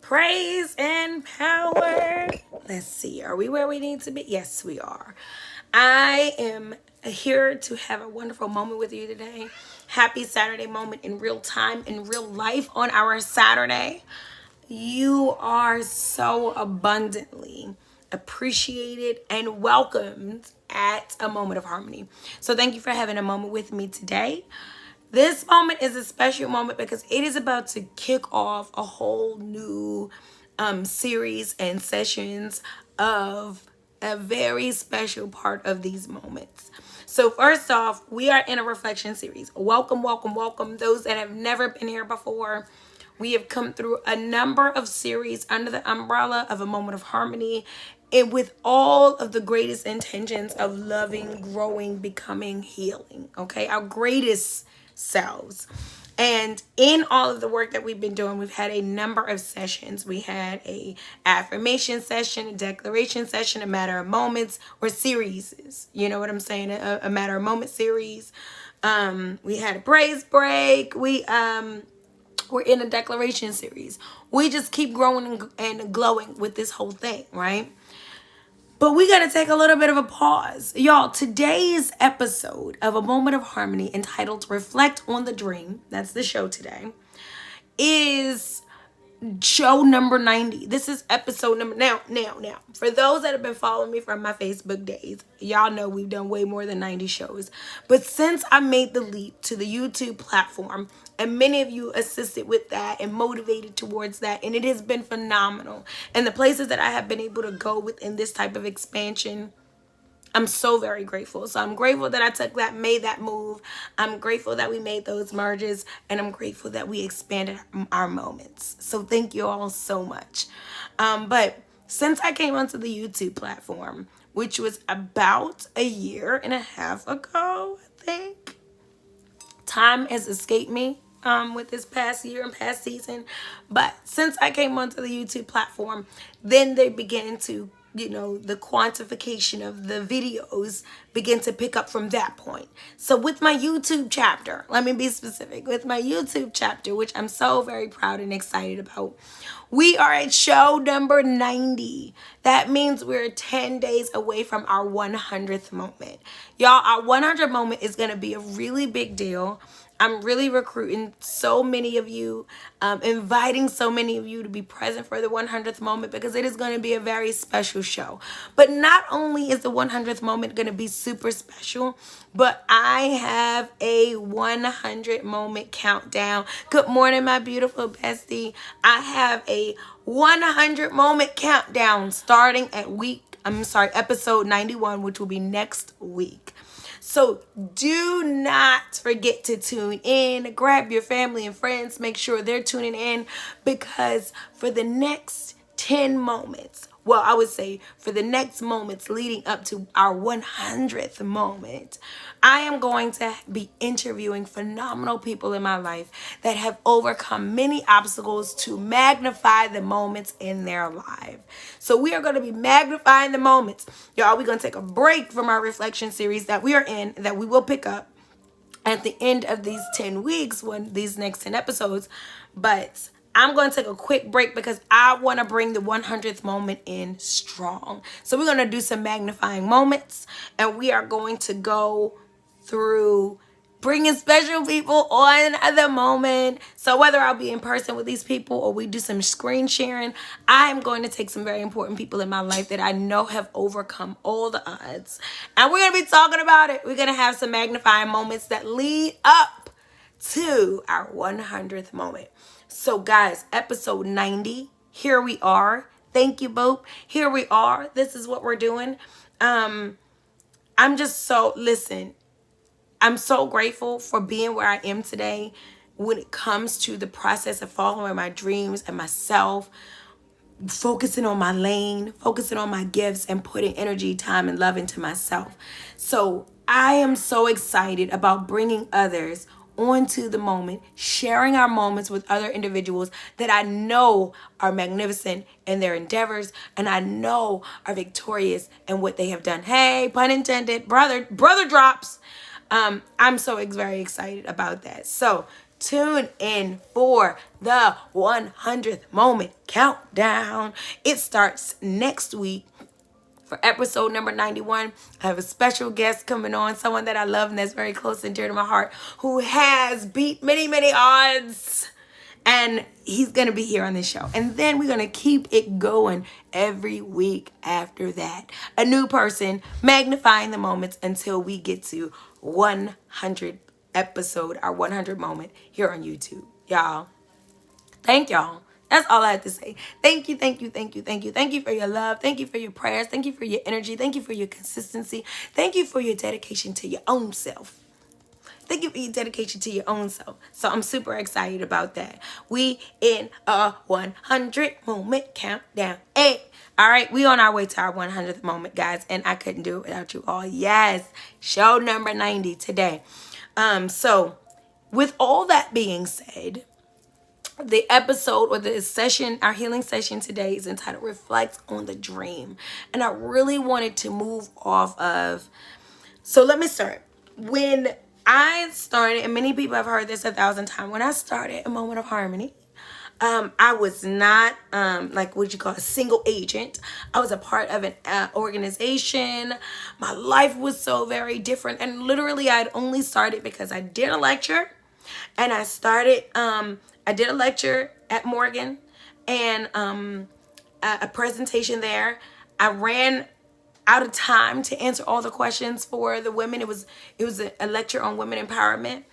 Praise and power. Let's see. Are we where we need to be? Yes, we are. I am here to have a wonderful moment with you today. Happy Saturday moment in real time, in real life on our Saturday. You are so abundantly appreciated and welcomed at a moment of harmony. So thank you for having a moment with me today. This moment is a special moment because it is about to kick off a whole new series and sessions of a very special part of these moments. So first off, we are in a reflection series. Welcome, welcome, welcome. Those that have never been here before. We have come through a number of series under the umbrella of a moment of harmony, and with all of the greatest intentions of loving, growing, becoming, healing. Okay, our greatest selves. And in all of the work that we've been doing, we've had a number of sessions. We had a affirmation session, a declaration session, a matter of moments, or series. You know what I'm saying? A matter of moment series. We had a praise break. We're in a declaration series. We just keep growing and glowing with this whole thing, right? But we got to take a little bit of a pause. Y'all, today's episode of A Moment of Harmony, entitled Reflect on the Dream, that's the show today, is show number 90. This is episode number now. For those that have been following me from my Facebook days, y'all know we've done way more than 90 shows. But since I made the leap to the YouTube platform, and many of you assisted with that and motivated towards that, and it has been phenomenal. And the places that I have been able to go within this type of expansion, I'm so very grateful. So I'm grateful that I made that move. I'm grateful that we made those merges, and I'm grateful that we expanded our moments. So thank you all so much. But since I came onto the YouTube platform, which was about a year and a half ago, I think, time has escaped me with this past year and past season. But since I came onto the YouTube platform, then they began to, the quantification of the videos begin to pick up from that point. So with my YouTube chapter, let me be specific, with my YouTube chapter, which I'm so very proud and excited about, we are at show number 90. That means we're 10 days away from our 100th moment. Y'all, our 100th moment is going to be a really big deal. I'm really recruiting so many of you, inviting so many of you to be present for the 100th moment, because it is going to be a very special show. But not only is the 100th moment going to be super special, but I have a 100 moment countdown. Good morning, my beautiful bestie. I have a 100 moment countdown starting at episode 91, which will be next week. So do not forget to tune in. Grab your family and friends. Make sure they're tuning in, because for the next 10 moments, well, I would say for the next moments leading up to our 100th moment, I am going to be interviewing phenomenal people in my life that have overcome many obstacles to magnify the moments in their life. So we are going to be magnifying the moments. Y'all, we're going to take a break from our reflection series that we are in, that we will pick up at the end of these 10 weeks, when these next 10 episodes. But I'm going to take a quick break because I want to bring the 100th moment in strong. So we're going to do some magnifying moments, and we are going to go through bringing special people on the moment. So whether I'll be in person with these people or we do some screen sharing, I am going to take some very important people in my life that I know have overcome all the odds. And we're going to be talking about it. We're going to have some magnifying moments that lead up to our 100th moment. So guys, episode 90, here we are. Thank you, Boop. Here we are. This is what we're doing. I'm so grateful for being where I am today when it comes to the process of following my dreams and myself, focusing on my lane, focusing on my gifts, and putting energy, time, and love into myself. So I am so excited about bringing others onto the moment, sharing our moments with other individuals that I know are magnificent in their endeavors, and I know are victorious in what they have done. Hey, pun intended, brother drops. I'm so very excited about that. So tune in for the 100th moment countdown. It starts next week. For episode number 91, I have a special guest coming on, someone that I love and that's very close and dear to my heart, who has beat many, many odds. And he's going to be here on this show. And then we're going to keep it going every week after that. A new person magnifying the moments until we get to 100 episode, our 100 moment here on YouTube. Y'all, thank y'all. That's all I have to say. Thank you, thank you, thank you, thank you. Thank you for your love. Thank you for your prayers. Thank you for your energy. Thank you for your consistency. Thank you for your dedication to your own self. Thank you for your dedication to your own self. So I'm super excited about that. We in a 100 moment countdown. Hey, all right, we on our way to our 100th moment, guys, and I couldn't do it without you all. Yes, show number 90 today. So with all that being said, the episode or the session, our healing session today is entitled Reflect on the Dream. And I really wanted to move off of, so let me start. When I started, and many people have heard this 1,000 times, when I started a Moment of Harmony, I was not like what you call a single agent. I was a part of an organization. My life was so very different. And literally I'd only started because I did a lecture. And I started, I did a lecture at Morgan and a presentation there. I ran out of time to answer all the questions for the women. It was a lecture on women empowerment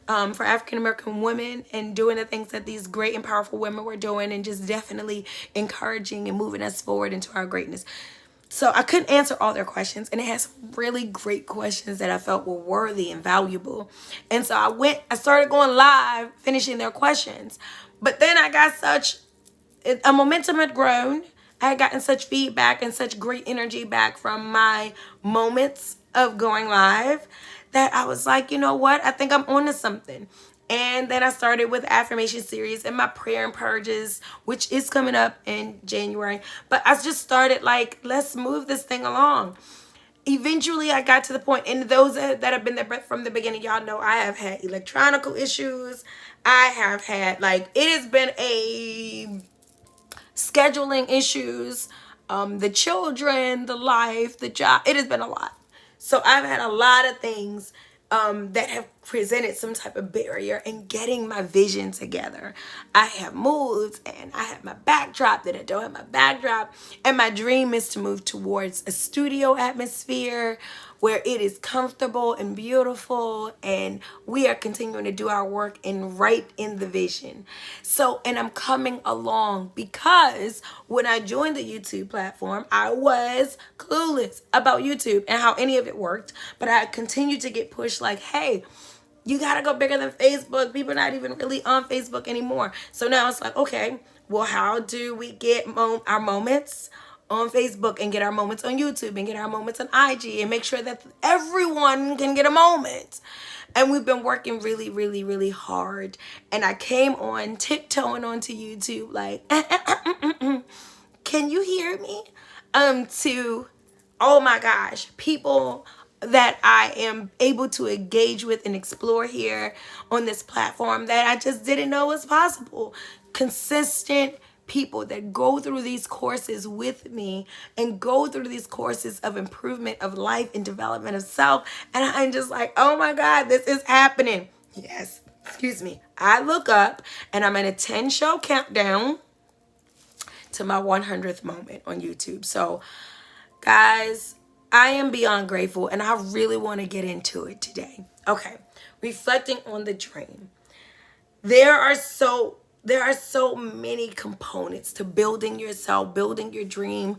for African American women and doing the things that these great and powerful women were doing and just definitely encouraging and moving us forward into our greatness. So I couldn't answer all their questions, and it had some really great questions that I felt were worthy and valuable. And so I started going live, finishing their questions. But then I got a momentum had grown. I had gotten such feedback and such great energy back from my moments of going live that I was like, you know what? I think I'm onto something. And then I started with affirmation series and my prayer and purges, which is coming up in January. But I just started like, let's move this thing along. Eventually, I got to the point, and those that have been there from the beginning, y'all know I have had electronical issues. I have had, like, it has been a scheduling issues, the children, the life, the job. It has been a lot. So I've had a lot of things that have presented some type of barrier in getting my vision together. I have moved and I have my backdrop, then I don't have my backdrop. And my dream is to move towards a studio atmosphere where it is comfortable and beautiful, and we are continuing to do our work and write in the vision. So, and I'm coming along because when I joined the YouTube platform, I was clueless about YouTube and how any of it worked, but I continued to get pushed like, hey, you gotta go bigger than Facebook. People are not even really on Facebook anymore. So now it's like, okay, well, how do we get our moments on Facebook and get our moments on YouTube and get our moments on IG and make sure that everyone can get a moment? And we've been working really, really, really hard. And I came on tiptoeing onto YouTube like, can you hear me? To, oh my gosh, people that I am able to engage with and explore here on this platform that I just didn't know was possible. Consistent people that go through these courses with me and go through these courses of improvement of life and development of self. And I'm just like, oh my God, this is happening. Yes, excuse me. I look up and I'm in a 10-show countdown to my 100th moment on YouTube. So guys, I am beyond grateful and I really want to get into it today. Okay, reflecting on the dream. There are so many components to building yourself, building your dream.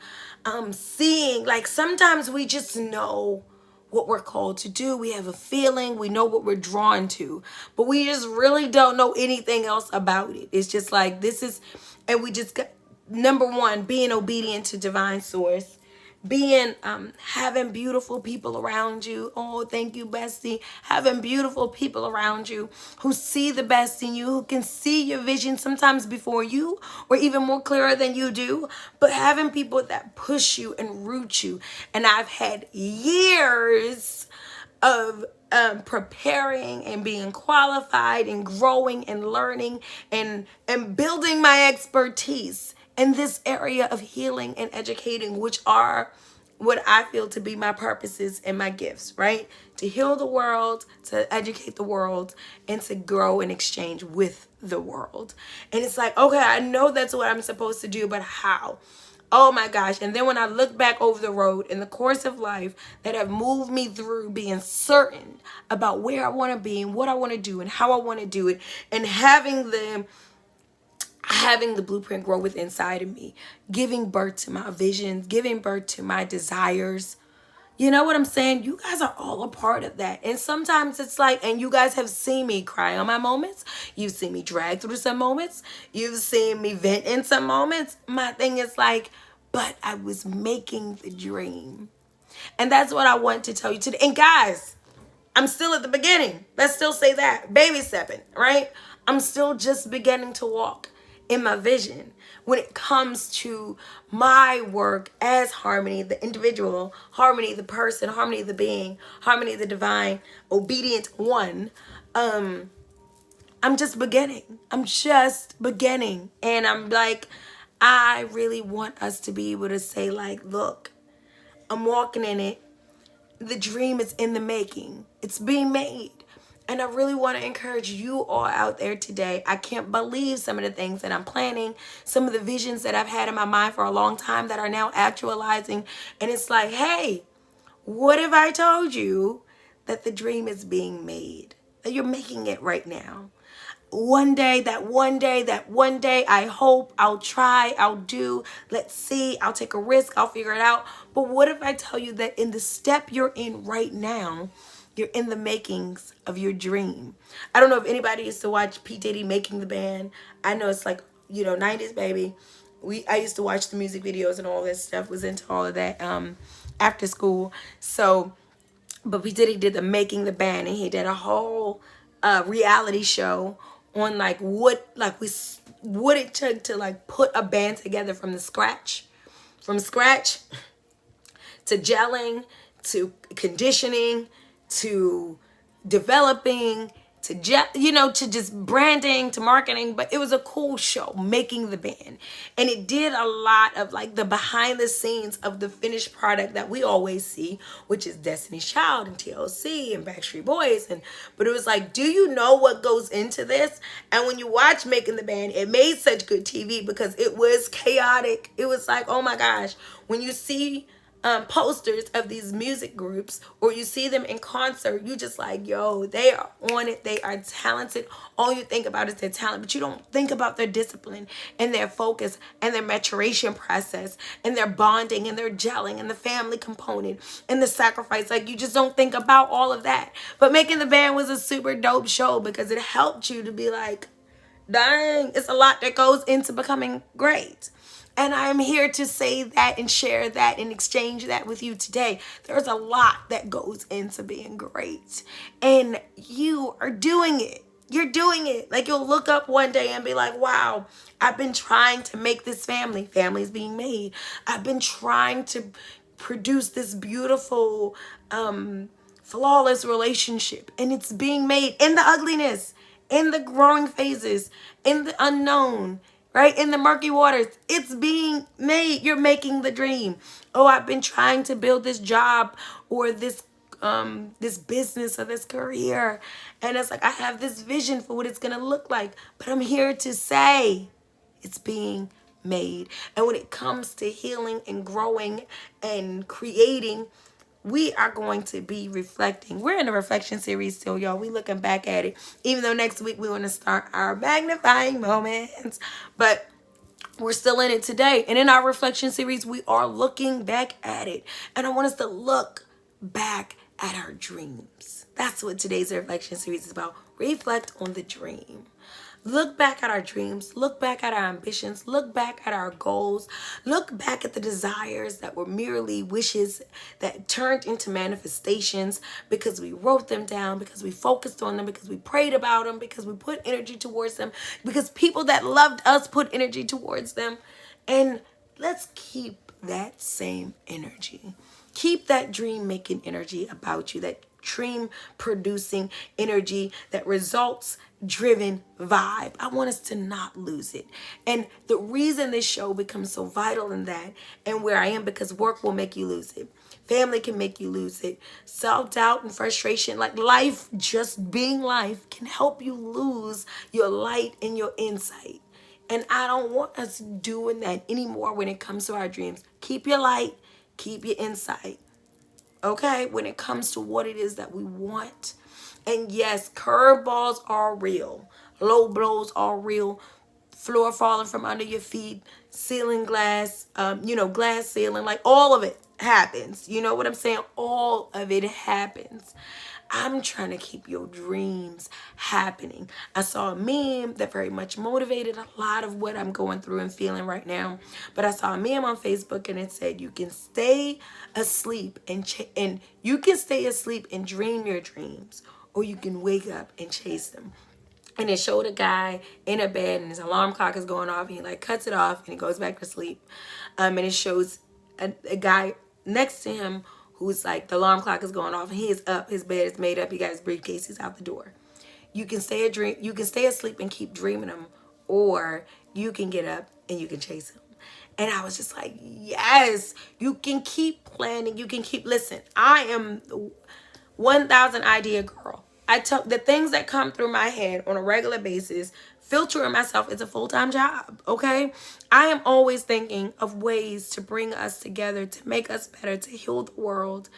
Seeing, like, sometimes we just know what we're called to do. We have a feeling, we know what we're drawn to, but we just really don't know anything else about it. It's just like, this is, and we just got, number one, being obedient to divine source. Being having beautiful people around you. Oh, thank you, bestie. Having beautiful people around you who see the best in you, who can see your vision sometimes before you, or even more clearer than you do. But having people that push you and root you. And I've had years of preparing and being qualified and growing and learning and building my expertise in this area of healing and educating, which are what I feel to be my purposes and my gifts, right? To heal the world, to educate the world, and to grow and exchange with the world. And it's like, okay, I know that's what I'm supposed to do, but how? Oh my gosh. And then when I look back over the road in the course of life that have moved me through being certain about where I want to be and what I want to do and how I want to do it, and having the blueprint grow within inside of me, giving birth to my visions, giving birth to my desires. You know what I'm saying? You guys are all a part of that. And sometimes it's like, and you guys have seen me cry on my moments. You've seen me drag through some moments. You've seen me vent in some moments. My thing is like, but I was making the dream. And that's what I want to tell you today. And guys, I'm still at the beginning. Let's still say that. Baby stepping, right? I'm still just beginning to walk in my vision when it comes to my work as Harmony, the individual, Harmony, the person, Harmony, the being, Harmony, the divine, obedient one. I'm just beginning. I'm just beginning. And I'm like, I really want us to be able to say like, look, I'm walking in it. The dream is in the making. It's being made. And I really want to encourage you all out there today. I can't believe some of the things that I'm planning, some of the visions that I've had in my mind for a long time that are now actualizing. And it's like, hey, what if I told you that the dream is being made? That you're making it right now. One day, I hope, I'll try, I'll do, let's see, I'll take a risk, I'll figure it out. But what if I tell you that in the step you're in right now, you're in the makings of your dream? I don't know if anybody used to watch P. Diddy Making the Band. I know it's like, 90s baby. I used to watch the music videos and all this stuff, was into all of that after school. So, but P. Diddy did the Making the Band, and he did a whole reality show on like what it took to like put a band together from scratch to gelling, to conditioning, to developing, to to just branding, to marketing. But it was a cool show, Making the Band. And it did a lot of like the behind the scenes of the finished product that we always see, which is Destiny's Child and TLC and Backstreet Boys. But it was like, do you know what goes into this? And when you watch Making the Band, it made such good TV because it was chaotic. It was like, oh my gosh, when you see posters of these music groups or you see them in concert, you just like, yo, they are on it, they are talented. All you think about is their talent, but you don't think about their discipline and their focus and their maturation process and their bonding and their gelling and the family component and the sacrifice. Like, you just don't think about all of that. But Making the Band was a super dope show because it helped you to be like, dang, it's a lot that goes into becoming great. And I'm here to say that and share that and exchange that with you today. There's a lot that goes into being great. And you are doing it. You're doing it. Like, you'll look up one day and be like, wow, I've been trying to make this family. Family's being made. I've been trying to produce this beautiful, flawless relationship. And it's being made in the ugliness, in the growing phases, in the unknown, right? In the murky waters. It's being made. You're making the dream. Oh, I've been trying to build this job or this business or this career. And it's like, I have this vision for what it's going to look like. But I'm here to say it's being made. And when it comes to healing and growing and creating, we are going to be reflecting. We're in a reflection series still, y'all. We looking back at it. Even though next week we want to start our magnifying moments. But we're still in it today. And in our reflection series, we are looking back at it. And I want us to look back at our dreams. That's what today's reflection series is about. Reflect on the dream. Look back at our dreams, look back at our ambitions, look back at our goals, look back at the desires that were merely wishes that turned into manifestations because we wrote them down, because we focused on them, because we prayed about them, because we put energy towards them, because people that loved us put energy towards them. And let's keep that same energy. Keep that dream making energy about you, that dream producing energy, that results driven vibe. I want us to not lose it. And the reason this show becomes so vital in that and where I am, because work will make you lose it. Family can make you lose it. Self-doubt and frustration, like life, just being life, can help you lose your light and your insight. And I don't want us doing that anymore when it comes to our dreams. Keep your light, keep your insight. Okay? When it comes to what it is that we want. And yes, curveballs are real. Low blows are real. Floor falling from under your feet, ceiling glass, glass ceiling, like all of it happens. You know what I'm saying? All of it happens. I'm trying to keep your dreams happening. I saw a meme that very much motivated a lot of what I'm going through and feeling right now. But I saw a meme on Facebook and it said you can stay asleep and you can stay asleep and dream your dreams, or you can wake up and chase them. And it showed a guy in a bed and his alarm clock is going off and he like cuts it off and he goes back to sleep. And it shows a guy next to him who's like, the alarm clock is going off and he is up, his bed is made up, he got his briefcase, he's out the door. You can stay asleep and keep dreaming them, or you can get up and you can chase him. And I was just like, yes, you can keep planning, you can keep, listen, I am 1,000 idea girl. I tell the things that come through my head on a regular basis, filtering myself is a full-time job, okay? I am always thinking of ways to bring us together, to make us better, to heal the world,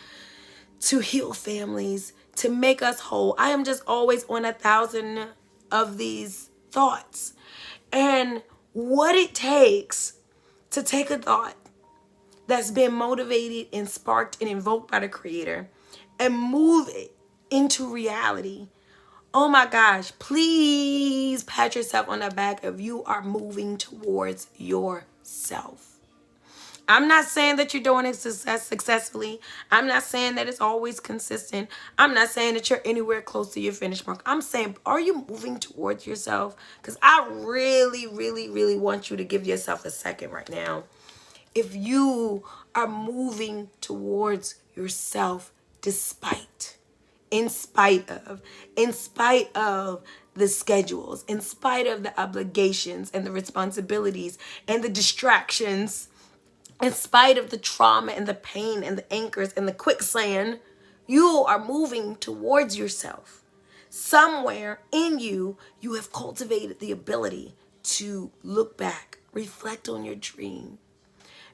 to heal families, to make us whole. I am just always on 1,000 of these thoughts. And what it takes to take a thought that's been motivated and sparked and invoked by the Creator and move it into reality. Oh my gosh, please pat yourself on the back if you are moving towards yourself. I'm not saying that you're doing it successfully. I'm not saying that it's always consistent. I'm not saying that you're anywhere close to your finish mark. I'm saying, are you moving towards yourself? Because I really, really, really want you to give yourself a second right now. If you are moving towards yourself in spite of the schedules, in spite of the obligations and the responsibilities and the distractions, in spite of the trauma and the pain and the anchors and the quicksand, you are moving towards yourself. Somewhere in you, you have cultivated the ability to look back, reflect on your dream.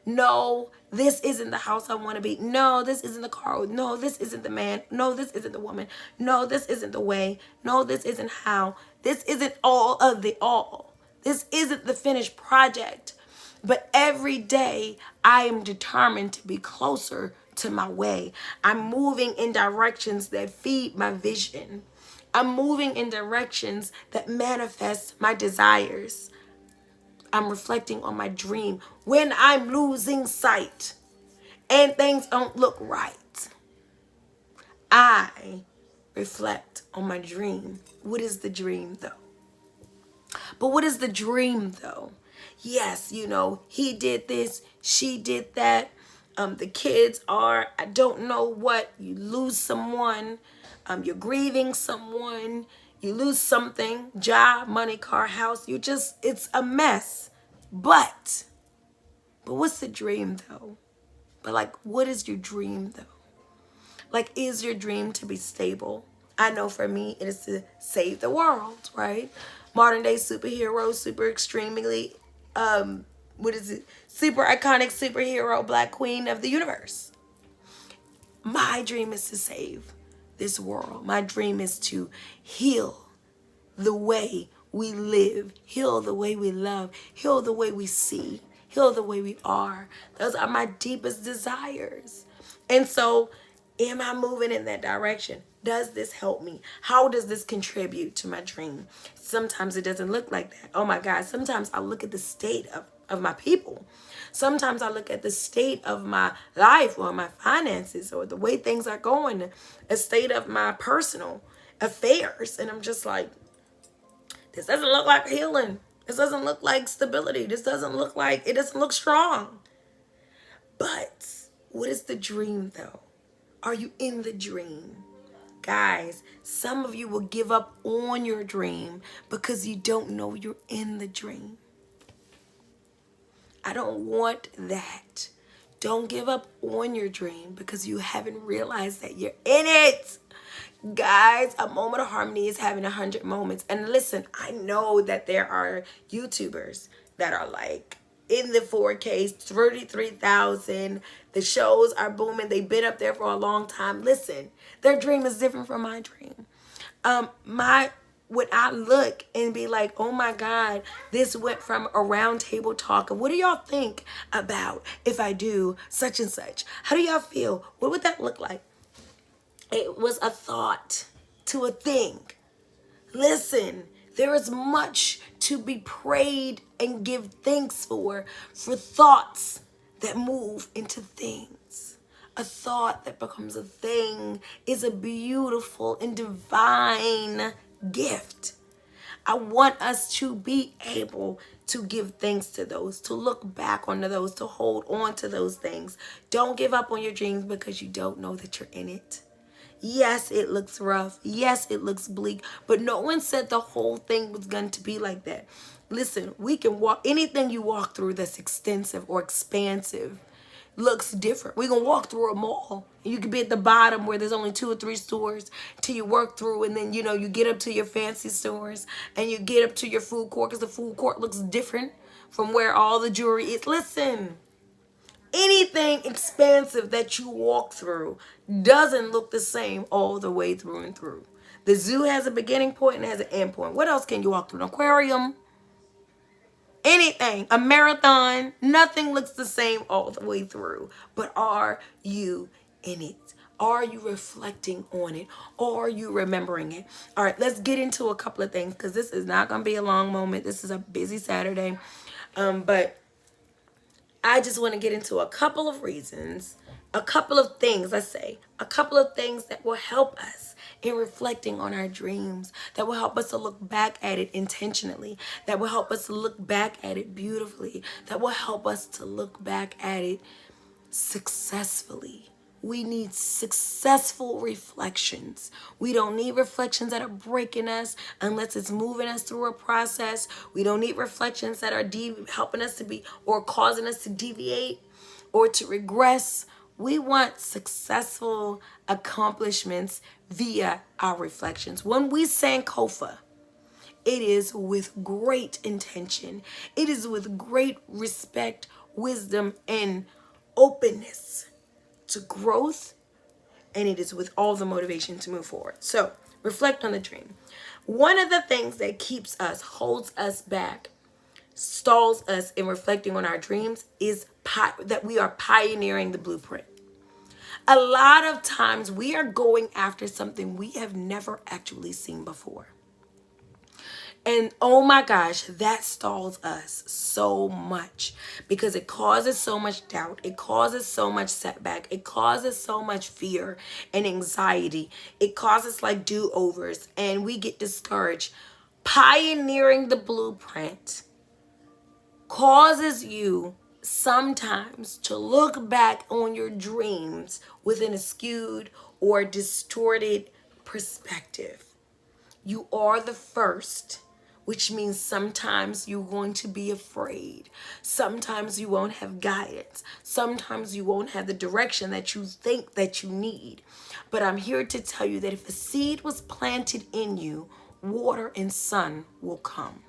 No, this isn't the house I want to be. No, this isn't the car. No, this isn't the man. No, this isn't the woman. No, this isn't the way. No, this isn't how. This isn't all of the all. This isn't the finished project. But every day I am determined to be closer to my way. I'm moving in directions that feed my vision. I'm moving in directions that manifest my desires. I'm reflecting on my dream. When I'm losing sight and things don't look right, I reflect on my dream. What is the dream though? But what is the dream though? Yes, he did this, she did that. The kids are, I don't know what, you lose someone, you're grieving someone, you lose something, job, money, car, house, it's a mess. But what's the dream though? But like, what is your dream though? Like, is your dream to be stable? I know for me, it is to save the world, right? Modern day superhero, super extremely, super iconic superhero, Black Queen of the universe. My dream is to save this world. My dream is to heal the way we live, heal the way we love, heal the way we see, heal the way we are. Those are my deepest desires. And so, am I moving in that direction? Does this help me? How does this contribute to my dream? Sometimes it doesn't look like that. Oh my God, sometimes I look at the state of my people. Sometimes I look at the state of my life or my finances or the way things are going, a state of my personal affairs. And I'm just like, this doesn't look like healing. This doesn't look like stability. It doesn't look strong. But what is the dream though? Are you in the dream? Guys, some of you will give up on your dream because you don't know you're in the dream. I don't want that. Don't give up on your dream because you haven't realized that you're in it. Guys, a moment of harmony is having 100 moments. And listen, I know that there are YouTubers that are like in the 4Ks, 33,000. The shows are booming. They've been up there for a long time. Listen, their dream is different from my dream. My When I look and be like, oh my God, this went from a round table talk. What do y'all think about if I do such and such? How do y'all feel? What would that look like? It was a thought to a thing. Listen, there is much to be prayed and give thanks for thoughts that move into things. A thought that becomes a thing is a beautiful and divine gift. I want us to be able to give thanks to those, to look back onto those, to hold on to those things. Don't give up on your dreams because you don't know that you're in it. Yes, it looks rough. Yes, it looks bleak. But no one said the whole thing was going to be like that. Listen, we can walk, anything you walk through that's extensive or expansive looks different. We can walk through a mall. You could be at the bottom where there's only 2 or 3 stores till you work through, and then you get up to your fancy stores and you get up to your food court because the food court looks different from where all the jewelry is. Listen, anything expansive that you walk through doesn't look the same all the way through and through. The zoo has a beginning point and has an end point. What else can you walk through? An aquarium? Anything. A marathon? Nothing looks the same all the way through. But are you in it? Are you reflecting on it? Are you remembering it? All right, let's get into a couple of things because this is not going to be a long moment. This is a busy Saturday. But I just want to get into a couple of reasons, a couple of things, a couple of things that will help us in reflecting on our dreams, that will help us to look back at it intentionally, that will help us to look back at it beautifully, that will help us to look back at it successfully. We need successful reflections. We don't need reflections that are breaking us unless it's moving us through a process. We don't need reflections that are helping us to be or causing us to deviate or to regress. We want successful accomplishments via our reflections. When we Sankofa, it is with great intention. It is with great respect, wisdom, and openness to growth, and it is with all the motivation to move forward. So reflect on the dream. One of the things that keeps us, holds us back, stalls us in reflecting on our dreams is that we are pioneering the blueprint. A lot of times we are going after something we have never actually seen before. And oh my gosh, that stalls us so much because it causes so much doubt. It causes so much setback. It causes so much fear and anxiety. It causes like do-overs and we get discouraged. Pioneering the blueprint causes you sometimes to look back on your dreams with an skewed or distorted perspective. You are the first, which means sometimes you're going to be afraid. Sometimes you won't have guidance. Sometimes you won't have the direction that you think that you need. But I'm here to tell you that if a seed was planted in you, water and sun will come.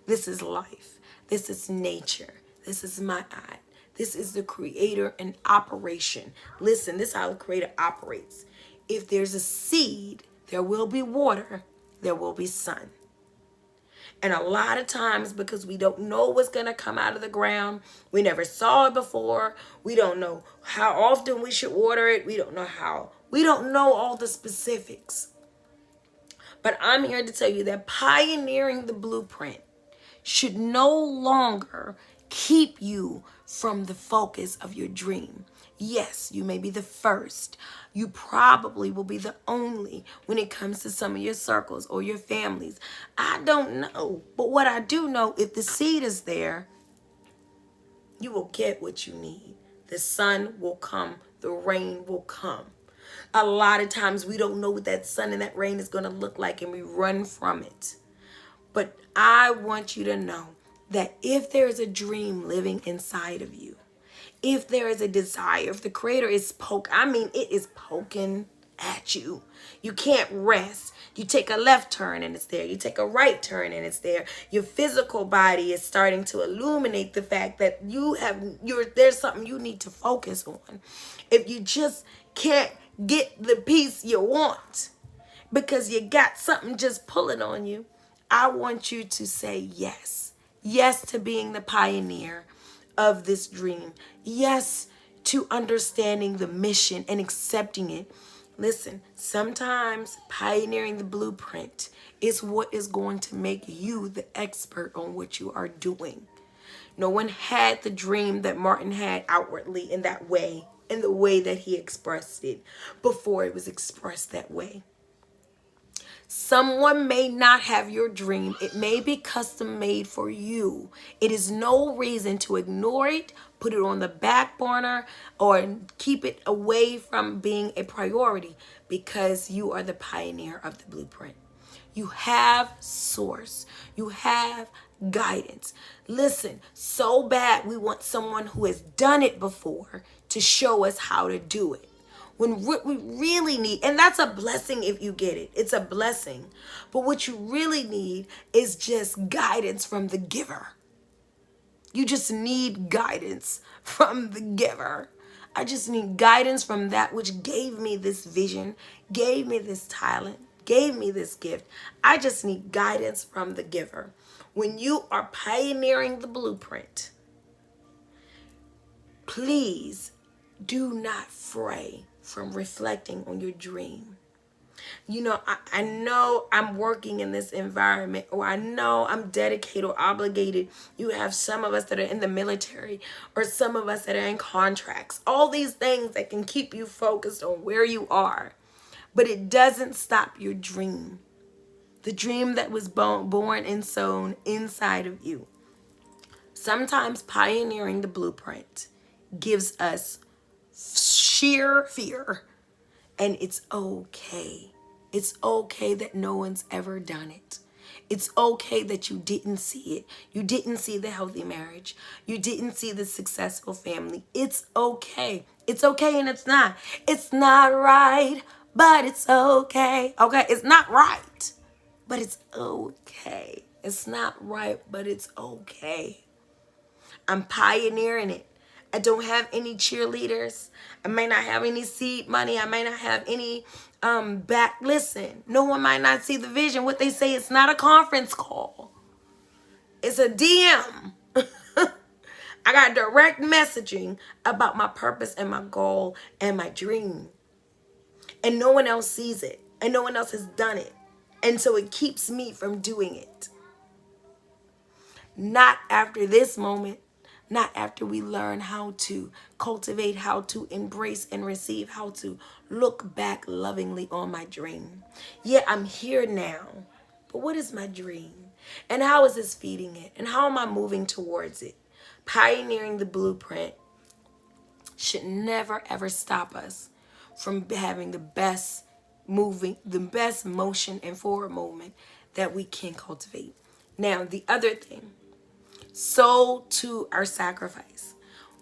This is life. This is nature. This is my eye. This is the creator in operation. Listen, this is how the creator operates. If there's a seed, there will be water, there will be sun. And a lot of times, because we don't know what's going to come out of the ground, we never saw it before, we don't know how often we should water it, we don't know all the specifics. But I'm here to tell you that pioneering the blueprint should no longer keep you from the focus of your dream. Yes, you may be the first. You probably will be the only when it comes to some of your circles or your families. I don't know. But what I do know, if the seed is there, you will get what you need. The sun will come. The rain will come. A lot of times we don't know what that sun and that rain is going to look like, and we run from it. But I want you to know that if there is a dream living inside of you, if there is a desire, if the creator is it is poking at you. You can't rest. You take a left turn and it's there. You take a right turn and it's there. Your physical body is starting to illuminate the fact that there's something you need to focus on. If you just can't get the peace you want because you got something just pulling on you, I want you to say yes. Yes to being the pioneer of this dream. Yes to understanding the mission and accepting it. Listen, sometimes pioneering the blueprint is what is going to make you the expert on what you are doing. No one had the dream that Martin had outwardly in that way, in the way that he expressed it, before it was expressed that way. Someone may not have your dream. It may be custom made for you. It is no reason to ignore it, put it on the back burner, or keep it away from being a priority, because you are the pioneer of the blueprint. You have source. You have guidance. Listen, so bad we want someone who has done it before to show us how to do it. When what we really need, and that's a blessing if you get it, it's a blessing. But what you really need is just guidance from the giver. You just need guidance from the giver. I just need guidance from that which gave me this vision, gave me this talent, gave me this gift. I just need guidance from the giver. When you are pioneering the blueprint, please do not fray from reflecting on your dream. You know, I know I'm working in this environment, or I know I'm dedicated or obligated. You have some of us that are in the military, or some of us that are in contracts. All these things that can keep you focused on where you are. But it doesn't stop your dream. The dream that was born and sown inside of you. Sometimes pioneering the blueprint gives us sheer fear. And it's okay. It's okay that no one's ever done it. It's okay that you didn't see it. You didn't see the healthy marriage. You didn't see the successful family. It's okay. It's okay, and it's not. It's not right, but it's okay. Okay, it's not right, but it's okay. It's not right, but it's okay. I'm pioneering it. I don't have any cheerleaders. I may not have any seed money. I may not have any back. Listen, no one might not see the vision. What they say, it's not a conference call. It's a DM. I got direct messaging about my purpose and my goal and my dream. And no one else sees it. And no one else has done it. And so it keeps me from doing it. Not after this moment. Not after we learn how to cultivate, how to embrace and receive, how to look back lovingly on my dream. Yeah, I'm here now. But what is my dream? And how is this feeding it? And how am I moving towards it? Pioneering the blueprint should never ever stop us from having the best motion and forward movement that we can cultivate. Now, the other thing, so to our sacrifice.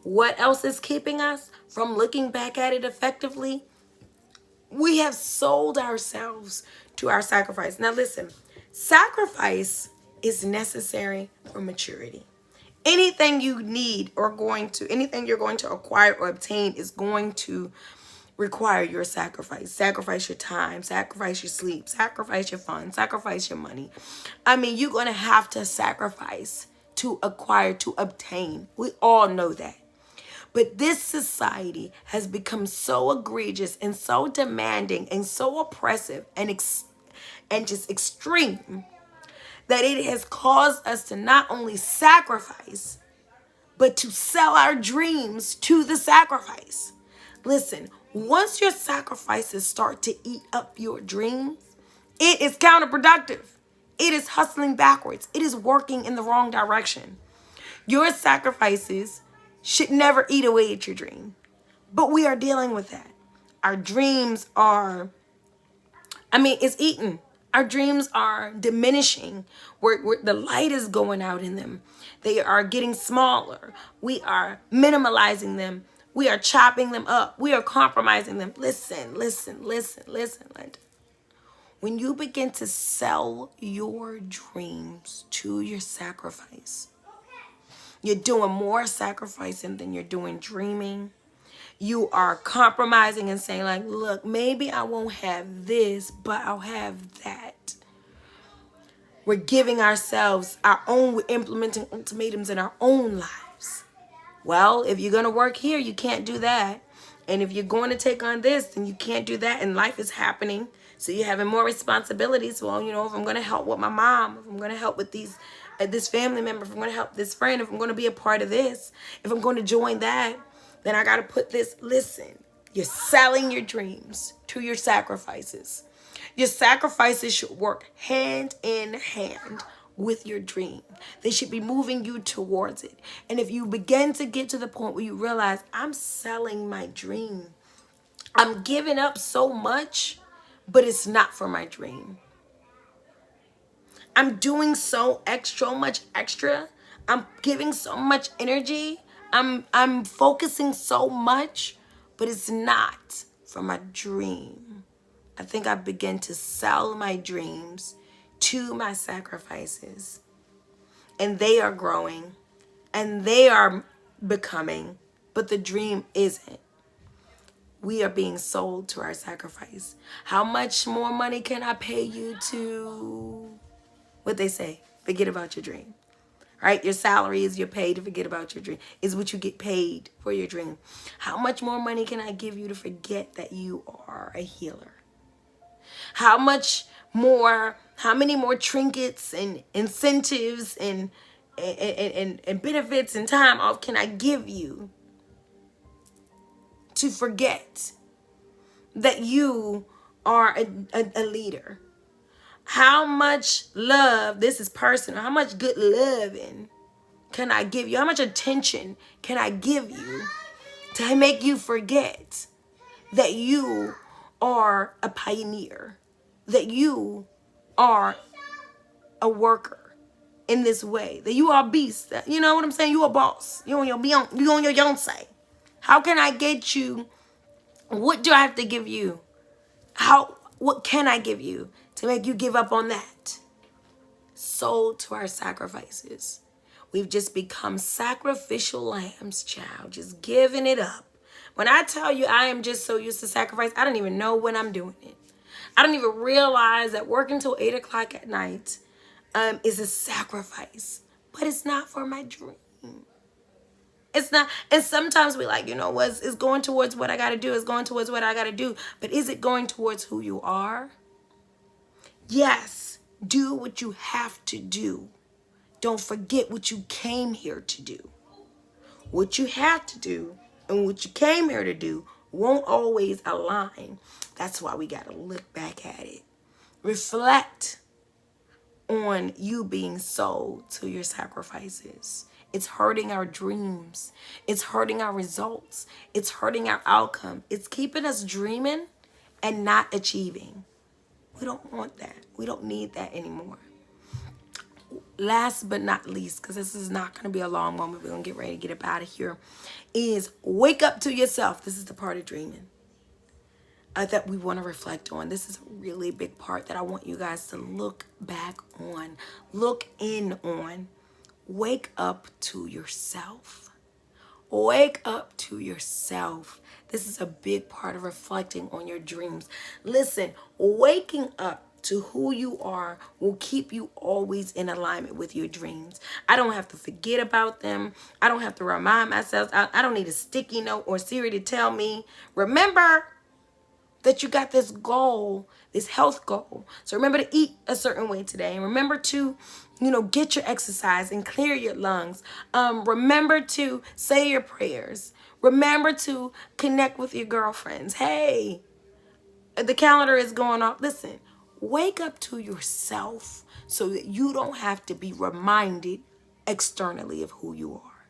What else is keeping us from looking back at it effectively? We have sold ourselves to our sacrifice. Now listen, sacrifice is necessary for maturity. Anything you need anything you're going to acquire or obtain is going to require your sacrifice. Sacrifice your time, sacrifice your sleep, sacrifice your fun, sacrifice your money. You're going to have to sacrifice to acquire, to obtain. We all know that. But this society has become so egregious and so demanding and so oppressive and just extreme that it has caused us to not only sacrifice, but to sell our dreams to the sacrifice. Listen, once your sacrifices start to eat up your dreams, it is counterproductive. It is hustling backwards. It is working in the wrong direction. Your sacrifices should never eat away at your dream. But we are dealing with that. Our dreams are, I mean, it's eaten. Our dreams are diminishing. The light is going out in them. They are getting smaller. We are minimalizing them. We are chopping them up. We are compromising them. Listen, listen, listen, listen, Linda. When you begin to sell your dreams to your sacrifice, you're doing more sacrificing than you're doing dreaming. You are compromising and saying, like, look, maybe I won't have this, but I'll have that. We're giving ourselves our own, we're implementing ultimatums in our own lives. Well, if you're going to work here, you can't do that. And if you're going to take on this, then you can't do that. And life is happening. So you're having more responsibilities. Well, you know, if I'm going to help with my mom, if I'm going to help with this family member, if I'm going to help this friend, if I'm going to be a part of this, if I'm going to join that, then I got to put this. Listen, you're selling your dreams to your sacrifices. Your sacrifices should work hand in hand with your dream. They should be moving you towards it. And if you begin to get to the point where you realize, I'm selling my dream, I'm giving up so much, but it's not for my dream. I'm doing so much extra. I'm giving so much energy. I'm focusing so much, but it's not for my dream. I think I begin to sell my dreams to my sacrifices. And they are growing and they are becoming, but the dream isn't. We are being sold to our sacrifice. How much more money can I pay you to, what they say, forget about your dream? Right? Your salary is your pay to forget about your dream. Is what you get paid for your dream. How much more money can I give you to forget that you are a healer? How many more trinkets and incentives and benefits and time off can I give you to forget that you are a leader? How much love, this is personal, how much good loving can I give you? How much attention can I give you to make you forget that you are a pioneer, that you are a worker in this way, that you are a beast, that, you know what I'm saying? You a boss. You on your Beyonce. How can I get you? What do I have to give you? What can I give you to make you give up on that? Sold to our sacrifices. We've just become sacrificial lambs, child, just giving it up. When I tell you I am just so used to sacrifice, I don't even know when I'm doing it. I don't even realize that working till 8 o'clock at night is a sacrifice, but it's not for my dream. It's not. And sometimes we like, you know, it's going towards what I got to do. It's going towards what I got to do. But is it going towards who you are? Yes. Do what you have to do. Don't forget what you came here to do. What you have to do and what you came here to do won't always align. That's why we got to look back at it. Reflect on you being sold to your sacrifices. It's hurting our dreams. It's hurting our results. It's hurting our outcome. It's keeping us dreaming and not achieving. We don't want that. We don't need that anymore. Last but not least, because this is not going to be a long moment, we're going to get ready to get up out of here, is wake up to yourself. This is the part of dreaming that we want to reflect on. This is a really big part that I want you guys to look back on, look in on. Wake up to yourself. Wake up to yourself. This is a big part of reflecting on your dreams. Listen, waking up to who you are will keep you always in alignment with your dreams. I don't have to forget about them. I don't have to remind myself. I don't need a sticky note or Siri to tell me, remember that you got this goal, this health goal. So remember to eat a certain way today. And remember to, get your exercise and clear your lungs. Remember to say your prayers. Remember to connect with your girlfriends. Hey, the calendar is going off. Listen, wake up to yourself so that you don't have to be reminded externally of who you are.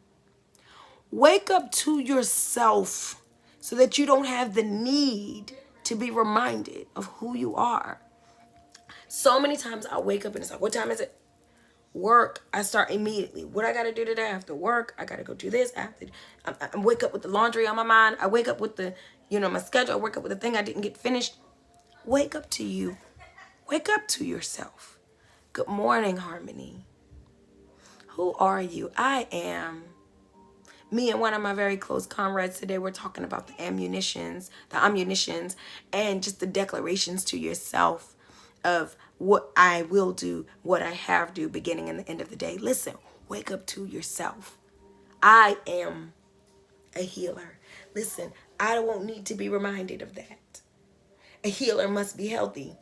Wake up to yourself so that you don't have the need to be reminded of who you are. So many times I wake up and it's like, what time is it? Work. I start immediately. What I got to do today after work? I got to go do this. I wake up with the laundry on my mind. I wake up with my schedule. I wake up with the thing I didn't get finished. Wake up to you. Wake up to yourself. Good morning, Harmony. Who are you? I am. Me and one of my very close comrades today, we're talking about the ammunitions, and just the declarations to yourself of what I will do, what I have do, beginning and the end of the day. Listen, wake up to yourself. I am a healer. Listen, I won't need to be reminded of that. A healer must be healthy.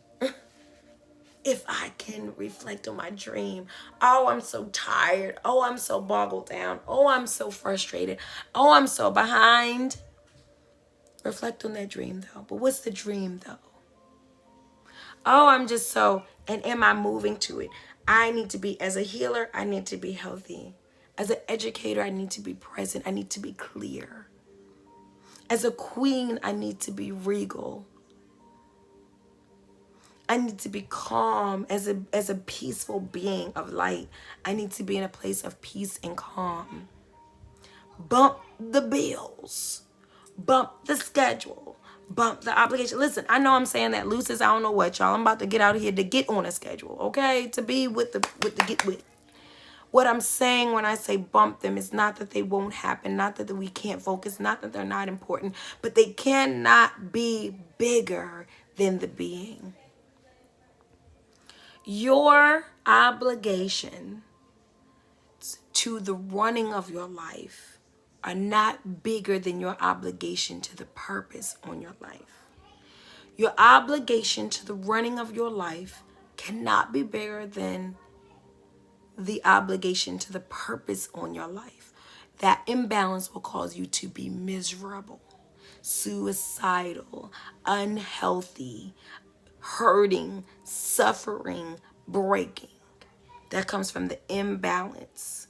If I can reflect on my dream, oh, I'm so tired. Oh, I'm so boggled down. Oh, I'm so frustrated. Oh, I'm so behind. Reflect on that dream though. But what's the dream though? Oh, I'm just so, and am I moving to it? I need to be, as a healer, I need to be healthy. As an educator, I need to be present. I need to be clear. As a queen, I need to be regal. I need to be calm. As a peaceful being of light, I need to be in a place of peace and calm. Bump the bills. Bump the schedule. Bump the obligation. Listen, I know I'm saying that loose as I don't know what, y'all. I'm about to get out of here to get on a schedule, okay? To be with the get with. What I'm saying when I say bump them is not that they won't happen, not that we can't focus, not that they're not important, but they cannot be bigger than the being. Your obligation to the running of your life are not bigger than your obligation to the purpose on your life. Your obligation to the running of your life cannot be bigger than the obligation to the purpose on your life. That imbalance will cause you to be miserable, suicidal, unhealthy, hurting, suffering, breaking. That comes from the imbalance.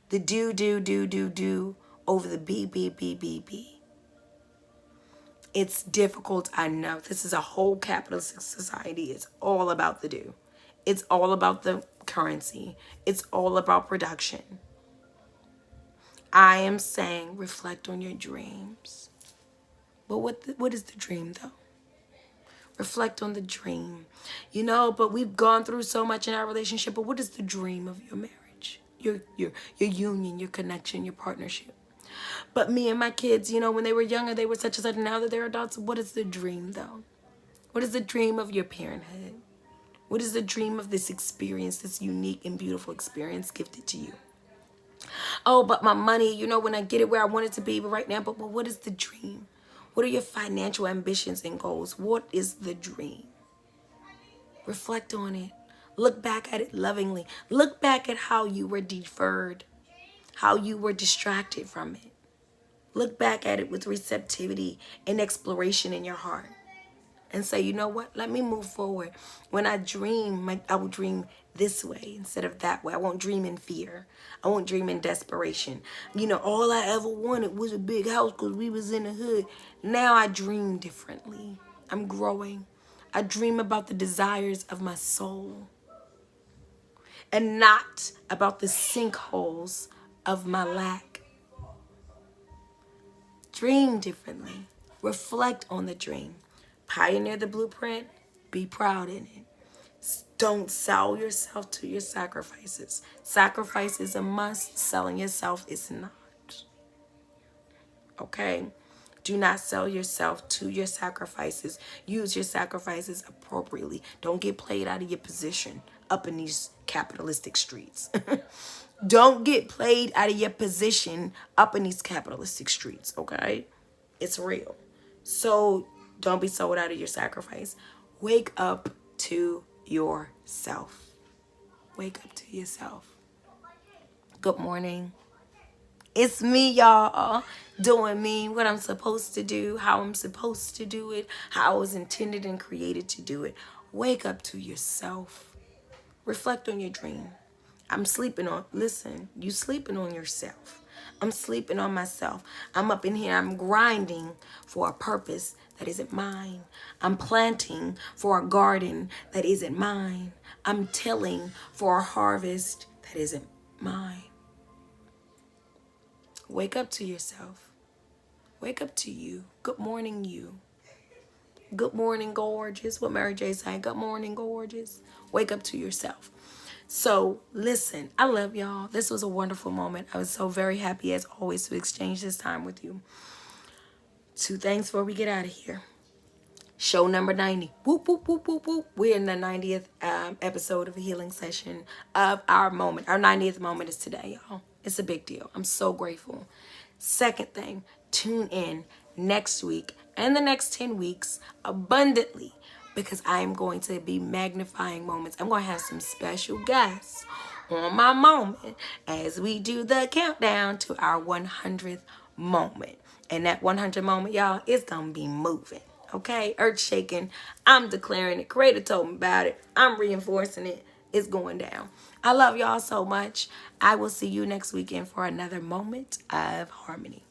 The do over the be. It's difficult, I know. This is a whole capitalist society. It's all about the do. It's all about the currency. It's all about production. I am saying reflect on your dreams. But what is the dream though? Reflect on the dream. But we've gone through so much in our relationship, but what is the dream of your marriage? Your union, your connection, your partnership. But me and my kids, when they were younger, they were such and such. Now that they're adults, what is the dream though? What is the dream of your parenthood? What is the dream of this experience, this unique and beautiful experience gifted to you? Oh, but my money, when I get it where I want it to be, but right now, but what is the dream? What are your financial ambitions and goals? What is the dream? Reflect on it. Look back at it lovingly. Look back at how you were deferred, how you were distracted from it. Look back at it with receptivity and exploration in your heart. And say, you know what? Let me move forward. When I dream, I will dream this way instead of that way. I won't dream in fear. I won't dream in desperation. All I ever wanted was a big house because we was in the hood. Now I dream differently. I'm growing. I dream about the desires of my soul and not about the sinkholes of my lack. Dream differently. Reflect on the dream. Pioneer the blueprint. Be proud in it. Don't sell yourself to your sacrifices. Sacrifice is a must. Selling yourself is not. Okay? Do not sell yourself to your sacrifices. Use your sacrifices appropriately. Don't get played out of your position up in these capitalistic streets. Don't get played out of your position up in these capitalistic streets, okay? It's real. So don't be sold out of your sacrifice. Wake up to yourself. Wake up to yourself. Good morning. It's me, y'all, doing me, what I'm supposed to do, how I'm supposed to do it, how I was intended and created to do it. Wake up to yourself. Reflect on your dream. Listen, you sleeping on yourself. I'm sleeping on myself. I'm up in here. I'm grinding for a purpose that isn't mine. I'm planting for a garden that isn't mine. I'm tilling for a harvest that isn't mine. Wake up to yourself. Wake up to you. Good morning, you. Good morning, gorgeous. What Mary J saying? Good morning, gorgeous. Wake up to yourself. So listen, I love y'all. This was a wonderful moment. I was so very happy as always to exchange this time with you. Two things before we get out of here. Show number 90. Whoop, whoop, whoop, whoop, whoop. We're in the 90th episode of a healing session of our moment. Our 90th moment is today, y'all. It's a big deal. I'm so grateful. Second thing, tune in next week and the next 10 weeks abundantly because I am going to be magnifying moments. I'm going to have some special guests on my moment as we do the countdown to our 100th moment. And that 100 moment, y'all, is going to be moving. Okay, earth shaking. I'm declaring it. Creator told me about it. I'm reinforcing it. It's going down. I love y'all so much. I will see you next weekend for another moment of harmony.